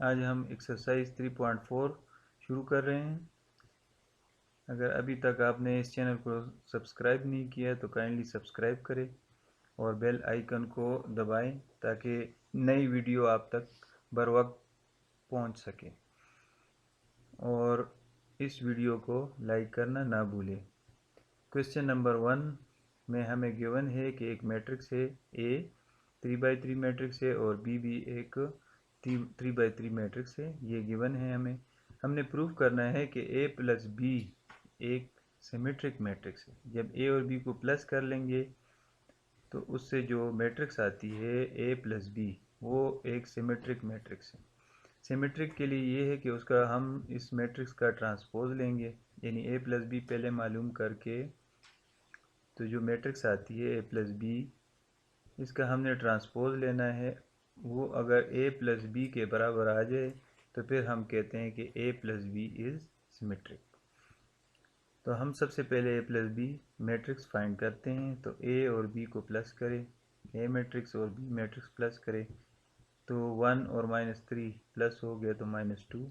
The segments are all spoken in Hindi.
आज हम एक्सरसाइज 3.4 शुरू कर रहे हैं। अगर अभी तक आपने इस चैनल को सब्सक्राइब नहीं किया तो काइंडली सब्सक्राइब करें और बेल आइकन को दबाएं ताकि नई वीडियो आप तक बर वक्त पहुंच सके, और इस वीडियो को लाइक करना ना भूलें। क्वेश्चन नंबर 1 में हमें गिवन है कि एक मैट्रिक्स है ए 3x3 मैट्रिक्स है और बी भी एक 3x3 मैट्रिक्स है। ये गिवन है। हमने प्रूव करना है कि ए प्लस बी एक सिमेट्रिक मैट्रिक्स है। जब ए और बी को प्लस कर लेंगे तो उससे जो मैट्रिक्स आती है ए प्लस बी, वो एक सिमेट्रिक मैट्रिक्स है। सिमेट्रिक के लिए ये है कि उसका हम इस मैट्रिक्स का ट्रांसपोज लेंगे, यानी ए प्लस बी पहले मालूम करके तो जो मैट्रिक्स आती है ए प्लस बी, इसका हमने ट्रांसपोज लेना है। वो अगर ए प्लस बी के बराबर आ जाए तो फिर हम कहते हैं कि A plus B is symmetric. तो हम सबसे पहले ए प्लस बी मैट्रिक्स फाइंड करते हैं। तो ए और बी को प्लस करें, ए मैट्रिक्स और बी मैट्रिक्स प्लस करें तो 1 और -3 प्लस हो गया तो -2,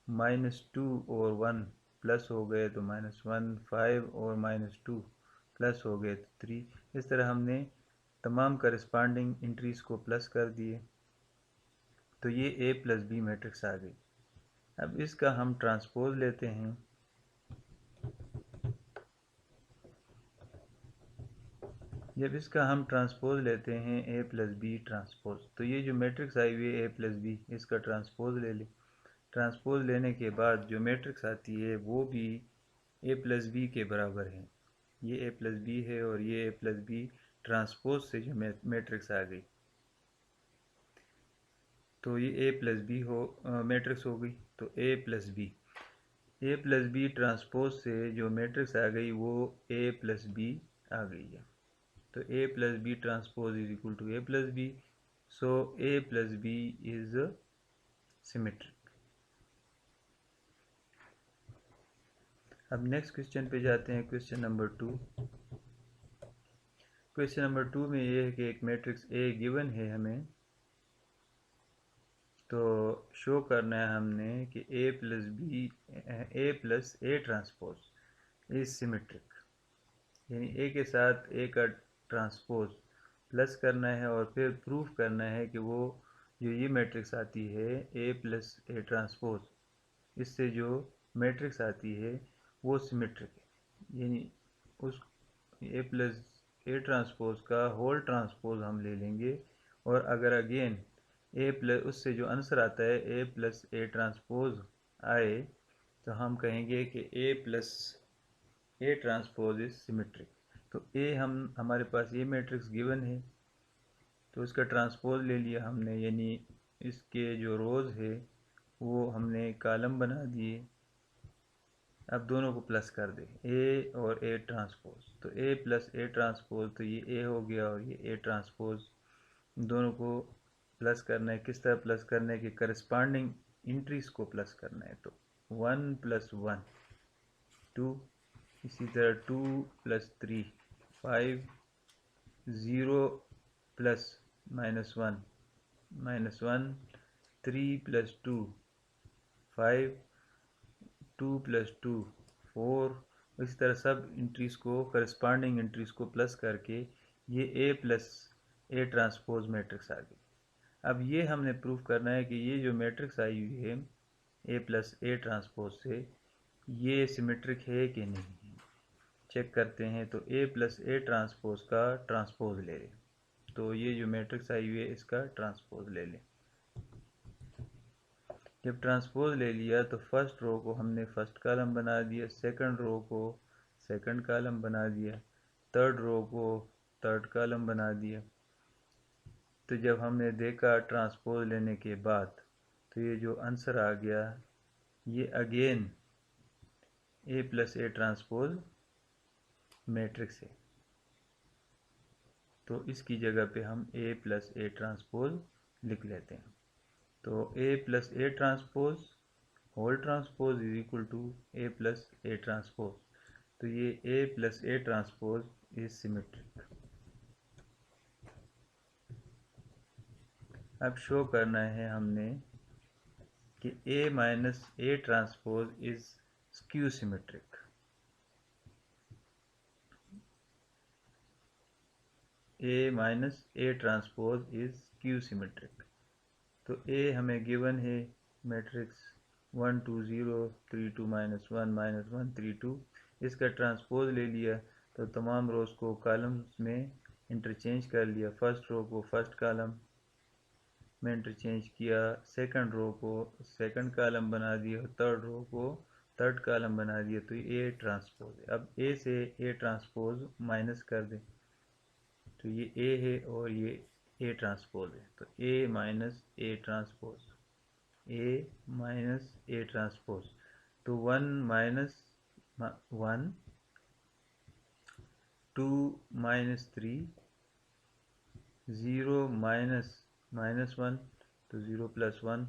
-2 और 1 प्लस हो गए तो -1, 5 और -2 प्लस हो गए तो 3। इस तरह हमने तमाम करस्पॉन्डिंग इंट्रीज को प्लस कर दिए तो ये ए प्लस बी मैट्रिक्स आ गई। अब इसका हम ट्रांसपोज लेते हैं। जब इसका हम ट्रांसपोज लेते हैं ए प्लस बी ट्रांसपोज, तो ये जो मैट्रिक्स आई हुई है ए प्लस बी, इसका ट्रांसपोज ले लें। ट्रांसपोज लेने के बाद जो मैट्रिक्स आती है वो भी ए प्लस बी के बराबर है। ये ए प्लस बी है और ये ए प्लस बी ट्रांसपोज से जो मैट्रिक्स आ गई तो ये ए प्लस बी हो मैट्रिक्स हो गई। तो ए प्लस बी ट्रांसपोज से जो मैट्रिक्स आ गई वो ए प्लस बी आ गई है। तो A plus B transpose is equal to A plus B, so A plus B is symmetric. अब नेक्स्ट क्वेश्चन पे जाते हैं, क्वेश्चन नंबर 2। क्वेश्चन नंबर 2 में ये है कि एक मैट्रिक्स ए गिवन है हमें, तो शो करना है हमने कि A plus A transpose is symmetric, यानी ए के साथ ए का ट्रांसपोज प्लस करना है और फिर प्रूफ करना है कि वो जो ये मैट्रिक्स आती है ए प्लस ए ट्रांसपोज, इससे जो मैट्रिक्स आती है वो सिमेट्रिक है। यानी उस ए प्लस ए ट्रांसपोज का होल ट्रांसपोज हम ले लेंगे और अगर अगेन ए प्लस उससे जो आंसर आता है ए प्लस ए ट्रांसपोज आए तो हम कहेंगे कि A plus A transpose is symmetric. तो ए हमारे पास ये मैट्रिक्स गिवन है तो इसका ट्रांसपोज ले लिया हमने, यानी इसके जो रोज़ है वो हमने कॉलम बना दिए। अब दोनों को प्लस कर दें, ए और ए ट्रांसपोज, तो ए प्लस ए ट्रांसपोज, तो ये ए हो गया और ये ए ट्रांसपोज। दोनों को प्लस करना है। किस तरह प्लस करना है कि करस्पॉन्डिंग इंट्रीज को प्लस करना है। तो 1 + 1 2, इसी तरह 2 + 3 5, 0 प्लस -1 -1, 3 + 2 5, 2 + 2 4। इसी तरह सब इंट्रीज को करस्पॉन्डिंग इंट्रीज को प्लस करके ये A plus A transpose matrix आ गई। अब ये हमने प्रूव करना है कि ये जो मैट्रिक्स आई हुई है ए प्लस ए ट्रांसपोज से, ये सिमेट्रिक है कि नहीं है। चेक करते हैं। तो ए प्लस ए ट्रांसपोज का ट्रांसपोज ले लें। तो ये जो मैट्रिक्स आई हुई है इसका ट्रांसपोज ले लें। जब ट्रांसपोज ले लिया तो फर्स्ट रो को हमने फर्स्ट कॉलम बना दिया, सेकंड रो को सेकंड कॉलम बना दिया, थर्ड रो को थर्ड कॉलम बना दिया। तो जब हमने देखा ट्रांसपोज लेने के बाद तो ये जो आंसर आ गया ये again A plus A transpose matrix है। तो इसकी जगह पे हम ए प्लस ए ट्रांसपोज लिख लेते हैं। तो A plus A transpose whole transpose is equal to A plus A transpose. तो ये A plus A transpose is symmetric. अब शो करना है हमने कि A minus A transpose is skew symmetric. A minus A transpose is skew symmetric. तो A हमें गिवन है मैट्रिक्स 1 2 0 3 2 -1 -1 3 2। इसका ट्रांसपोज ले लिया तो तमाम रोज को कॉलम्स में इंटरचेंज कर लिया। फर्स्ट रो को फर्स्ट कॉलम में इंटरचेंज किया, सेकंड रो को सेकंड कॉलम बना दिया, थर्ड रो को थर्ड कॉलम बना दिया। तो ये A ट्रांसपोज है। अब A से A ट्रांसपोज माइनस कर दें तो ये A है और ये A ट्रांसपोज है। तो A minus A transpose, A minus A transpose. तो 1 माइनस 1, 2 माइनस 3, 0 माइनस -1 तो 0 plus 1,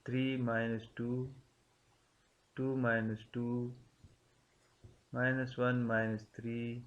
3 minus 2, 2 minus 2, -1 minus 3,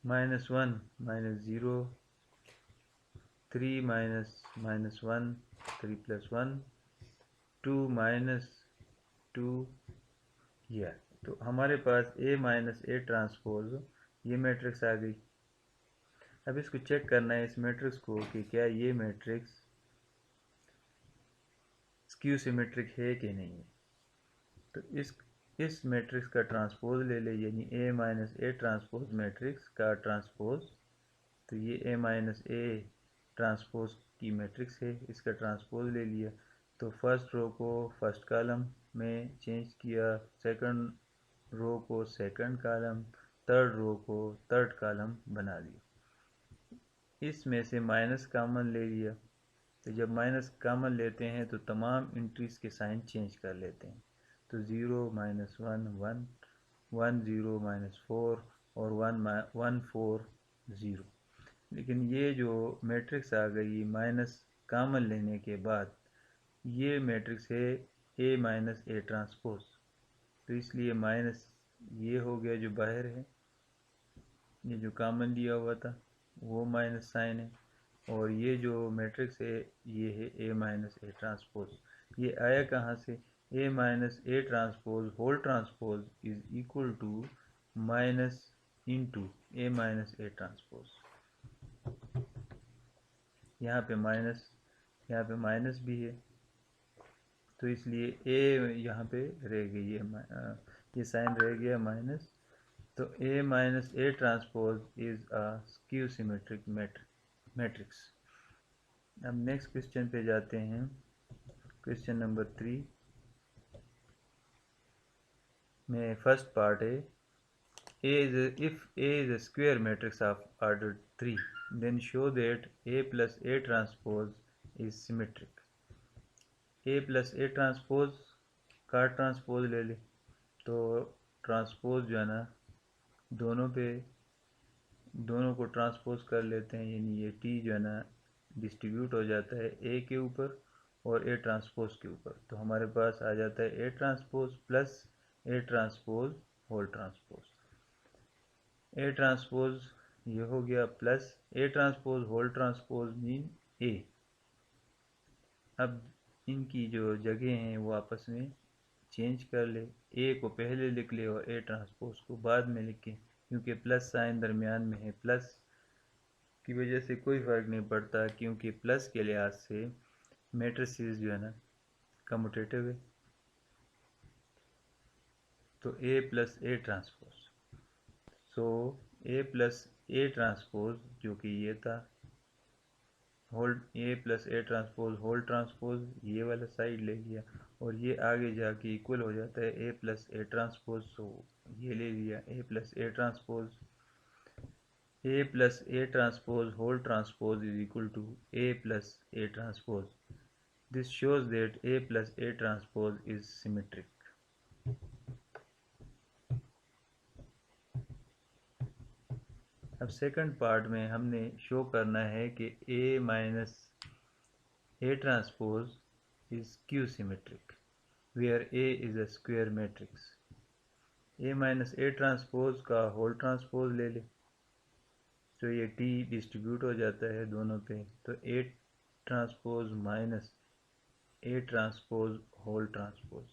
-1 minus 0, 3 minus -1, 3 plus 1, 2 minus 2। यह तो हमारे पास A माइनस A ट्रांसपोज ये मैट्रिक्स आ गई। अब इसको चेक करना है इस मैट्रिक्स को कि क्या ये मैट्रिक्स स्क्यू सिमेट्रिक है कि नहीं है। तो इस मैट्रिक्स का ट्रांसपोज ले ले, यानी A minus A transpose matrix का ट्रांसपोज। तो ये A माइनस A ट्रांसपोज की मैट्रिक्स है, इसका ट्रांसपोज ले लिया। तो फर्स्ट रो को फर्स्ट कॉलम में चेंज किया, सेकंड रो को सेकंड कॉलम, थर्ड रो को थर्ड कॉलम बना दिया। इसमें से माइनस कॉमन ले लिया। तो जब माइनस कॉमन लेते हैं तो तमाम एंट्रीज के साइन चेंज कर लेते हैं। तो 0 -1 1, 1 0 -4 और 1 4 0। लेकिन ये जो मैट्रिक्स आ गई माइनस कॉमन लेने के बाद, ये मैट्रिक्स है A माइनस A ट्रांसपोज। तो इसलिए माइनस ये हो गया जो बाहर है, ये जो कॉमन लिया हुआ था वो माइनस साइन है, और ये जो मैट्रिक्स है ये है A माइनस A ट्रांसपोज। ये आया कहाँ से? A minus A transpose whole transpose is equal to minus into A minus A transpose. यहाँ पे माइनस भी है, तो इसलिए A यहाँ पे रह गई है, ये साइन रह गया माइनस। तो A minus A transpose is a skew symmetric matrix. अब नेक्स्ट क्वेश्चन पे जाते हैं, क्वेश्चन नंबर 3 में फर्स्ट पार्ट है if A is a square matrix of order 3 then show that A plus A transpose is symmetric। A plus A transpose का ट्रांसपोज ले ले तो ट्रांसपोज जो है ना दोनों को ट्रांसपोज कर लेते हैं, यानी ये T जो है ना डिस्ट्रीब्यूट हो जाता है A के ऊपर और A ट्रांसपोज के ऊपर। तो हमारे पास आ जाता है A transpose plus A transpose whole transpose. A transpose ये हो गया plus A transpose whole transpose mean A। अब इनकी जो जगह हैं वो आपस में चेंज कर ले, A को पहले लिख ले और A ट्रांसपोज को बाद में लिखें, क्योंकि प्लस साइन दरमियान में है। प्लस की वजह से कोई फ़र्क नहीं पड़ता, क्योंकि प्लस के लिहाज से मैट्रिसेस जो है ना कम्यूटेटिव है। तो A plus A transpose, so A plus A transpose जो कि ये था hold A plus A transpose whole transpose, ये वाला साइड ले लिया और ये आगे जाके इक्वल हो जाता है A प्लस A ट्रांसपोज। सो ये ले लिया A plus A transpose. A plus A transpose whole transpose is equal to A plus A transpose. This shows that A plus A transpose is symmetric. अब सेकंड पार्ट में हमने शो करना है कि A minus A transpose is Q symmetric, where A is a square matrix. A minus A transpose का whole transpose ले ले तो ये T डिस्ट्रीब्यूट हो जाता है दोनों पे, तो A transpose minus A transpose whole transpose.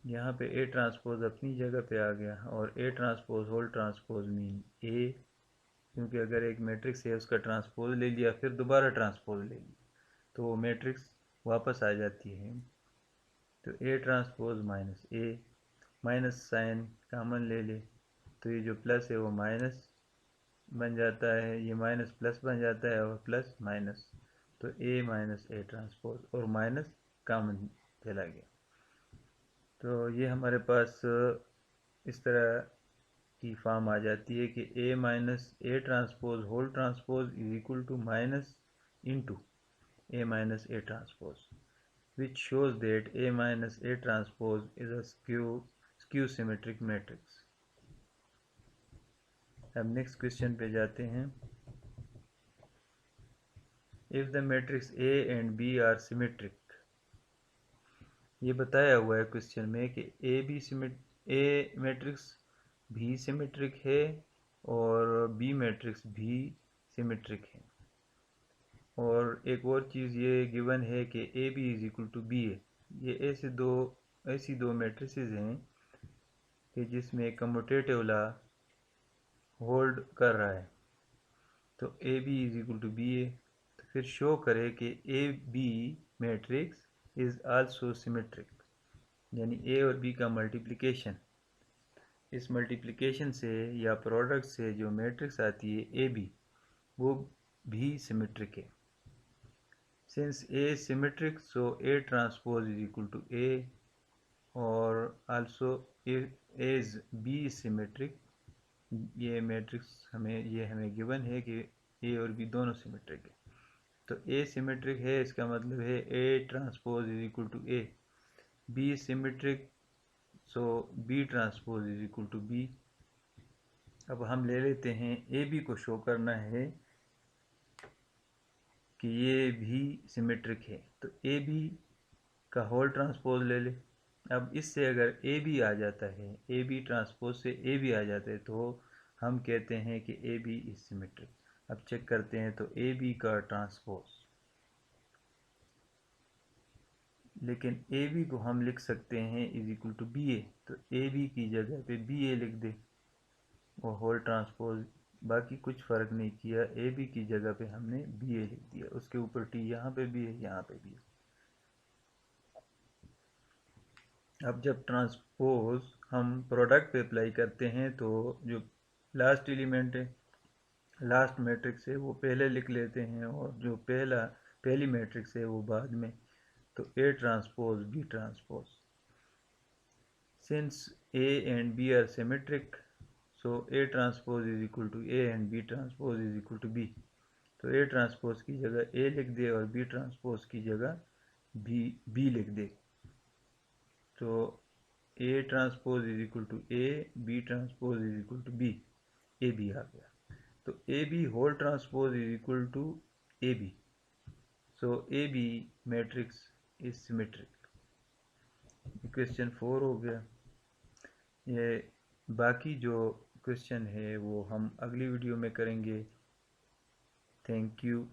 यहाँ पे ए ट्रांसपोज अपनी जगह पे आ गया और A transpose whole transpose mean A, क्योंकि अगर एक मैट्रिक्स है उसका ट्रांसपोज ले लिया फिर दोबारा ट्रांसपोज ले लिया तो वो मैट्रिक्स वापस आ जाती है। तो A transpose minus A, minus sign common ले ले तो ये जो प्लस है वो माइनस बन जाता है, ये माइनस प्लस बन जाता है और प्लस माइनस, तो ए माइनस ए ट्रांसपोज और माइनस कॉमन चला गया। तो ये हमारे पास इस तरह की फॉर्म आ जाती है कि A minus A transpose whole transpose is equal to minus into A minus A transpose, which shows that A minus A transpose is a skew symmetric matrix। अब नेक्स्ट क्वेश्चन पे जाते हैं। If the matrix A and B are symmetric, ये बताया हुआ है क्वेश्चन में कि ए मैट्रिक्स भी सिमेट्रिक है और बी मैट्रिक्स भी सिमेट्रिक है, और एक और चीज़ ये गिवन है कि A B is equal to B A. ये ऐसी दो मैट्रिसेस हैं कि जिसमें कम्यूटेटिव लॉ होल्ड कर रहा है। तो A B is equal to B A, तो फिर शो करे कि A B matrix is also symmetric, यानी ए और बी का मल्टीप्लिकेशन, इस मल्टीप्लिकेशन से या प्रोडक्ट से जो मैट्रिक्स आती है ए बी वो भी सिमेट्रिक है। Since A symmetric so A transpose is equal to A, और आल्सो एज बी सिमेट्रिक, ये मैट्रिक्स हमें गिवन है कि ए और बी दोनों सिमेट्रिक है। तो ए सिमेट्रिक है इसका मतलब है A transpose is equal to A, B symmetric so B transpose is equal to B. अब हम ले लेते हैं ए बी को शो करना है कि ये भी सिमेट्रिक है, तो ए बी का होल ट्रांसपोज ले ले। अब इससे अगर ए बी आ जाता है, ए बी ट्रांसपोज से ए बी आ जाता है तो हम कहते हैं कि ए बी इज सिमेट्रिक। अब चेक करते हैं, तो ए बी का ट्रांसपोज, लेकिन ए बी को हम लिख सकते हैं is equal to B A, तो ए बी की जगह पे बी ए लिख दे और होल ट्रांसपोज, बाकी कुछ फ़र्क नहीं किया, ए बी की जगह पे हमने बी ए लिख दिया, उसके ऊपर टी यहाँ पे भी है यहाँ पे भी है। अब जब ट्रांसपोज हम प्रोडक्ट पे अप्लाई करते हैं तो जो लास्ट एलिमेंट है, लास्ट मैट्रिक्स है, वो पहले लिख लेते हैं और जो पहली मैट्रिक्स है वो बाद में। तो A transpose B transpose, since A and B are symmetric so A transpose is equal to A and B transpose is equal to B. तो ए ट्रांसपोज की जगह ए लिख दे और बी ट्रांसपोज की जगह बी लिख दे, तो A transpose is equal to A, B transpose is equal to B, A B आ गया। तो A B whole transpose is equal to A B, so A B matrix is symmetric. Question 4 हो गया। ये बाकी जो क्वेश्चन है वो हम अगली वीडियो में करेंगे। Thank you.